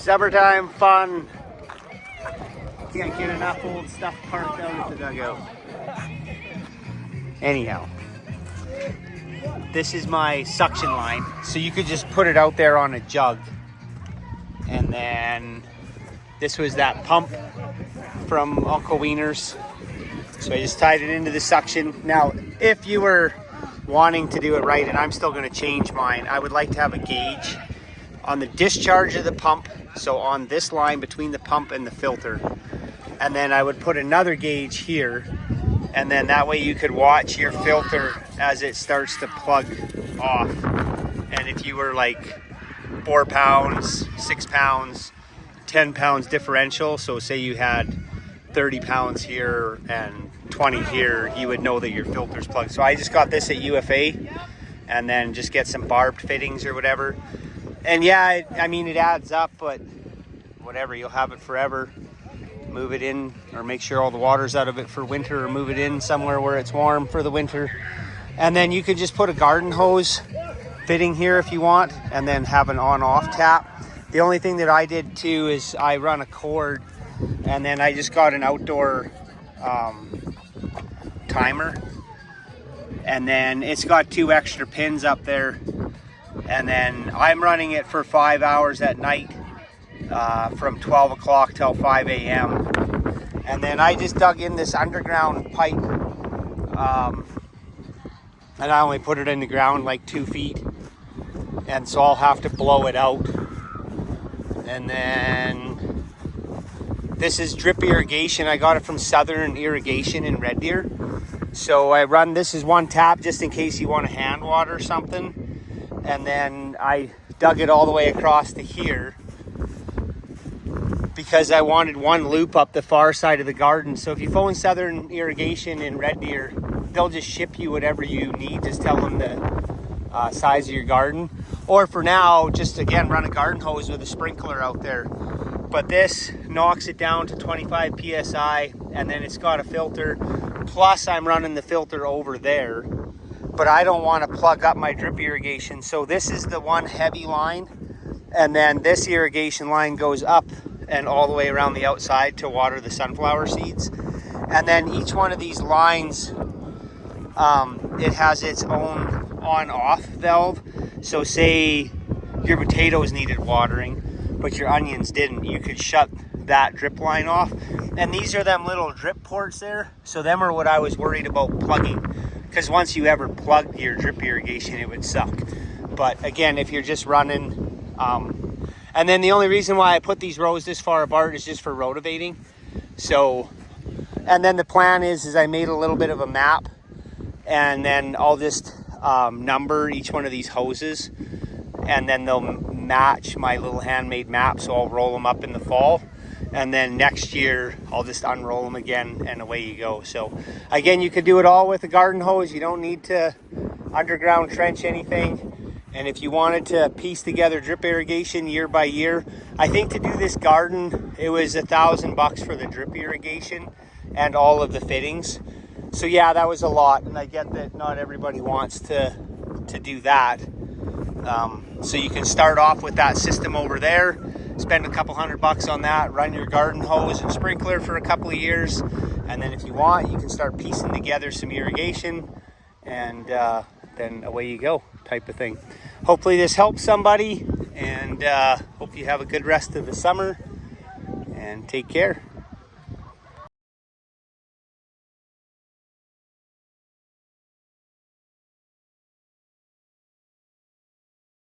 Summertime fun. Can't get enough old stuff parked out at the dugout. Anyhow, this is my suction line. So you could just put it out there on a jug. And then this was that pump from Uncle Wiener's. So I just tied it into the suction. Now, if you were wanting to do it right, and I'm still going to change mine, I would like to have a gauge on the discharge of the pump. So on this line between the pump and the filter. And then I would put another gauge here. And then that way you could watch your filter as it starts to plug off. And if you were like 4 pounds, 6 pounds, 10 pounds differential, so say you had 30 pounds here and 20 here, you would know that your filter's plugged. So I just got this at UFA, and then just get some barbed fittings or whatever. And yeah, I mean, it adds up, but whatever, you'll have it forever. Move it in, or make sure all the water's out of it for winter, or move it in somewhere where it's warm for the winter. And then you could just put a garden hose fitting here if you want, and then have an on-off tap. The only thing that I did too is I run a cord, and then I just got an outdoor timer, and then it's got 2 extra pins up there, and then I'm running it for 5 hours at night, from 12 o'clock till 5 a.m. And then I just dug in this underground pipe, and I only put it in the ground like 2 feet, and so I'll have to blow it out. And then this is drip irrigation. I got it from Southern Irrigation in Red Deer. So I run, this is 1 tap just in case you want to hand water something. And then I dug it all the way across to here because I wanted 1 loop up the far side of the garden. So if you phone Southern Irrigation in Red Deer, they'll just ship you whatever you need. Just tell them the size of your garden. Or for now, just again, run a garden hose with a sprinkler out there. But this knocks it down to 25 PSI, and then it's got a filter. Plus I'm running the filter over there, but I don't want to plug up my drip irrigation. So this is the one heavy line, and then this irrigation line goes up and all the way around the outside to water the sunflower seeds. And then each one of these lines, it has its own on-off valve. So say your potatoes needed watering, but your onions didn't, you could shut that drip line off. And these are them little drip ports there. So them are what I was worried about plugging, because once you ever plugged your drip irrigation, it would suck. But again, if you're just running, and then the only reason why I put these rows this far apart is just for rotivating. So, and then the plan is I made a little bit of a map, and then I'll just number each one of these hoses, and then they'll match my little handmade map. So I'll roll them up in the fall, and then next year I'll just unroll them again, and away you go. So again, you could do it all with a garden hose. You don't need to underground trench anything. And if you wanted to piece together drip irrigation year by year, I think to do this garden, it was $1,000 for the drip irrigation and all of the fittings. So yeah, that was a lot, and I get that not everybody wants to do that. So you can start off with that system over there, spend a couple $100 on that, run your garden hose and sprinkler for a couple of years, and then if you want, you can start piecing together some irrigation, and then away you go, type of thing. Hopefully this helps somebody, and hope you have a good rest of the summer, and take care.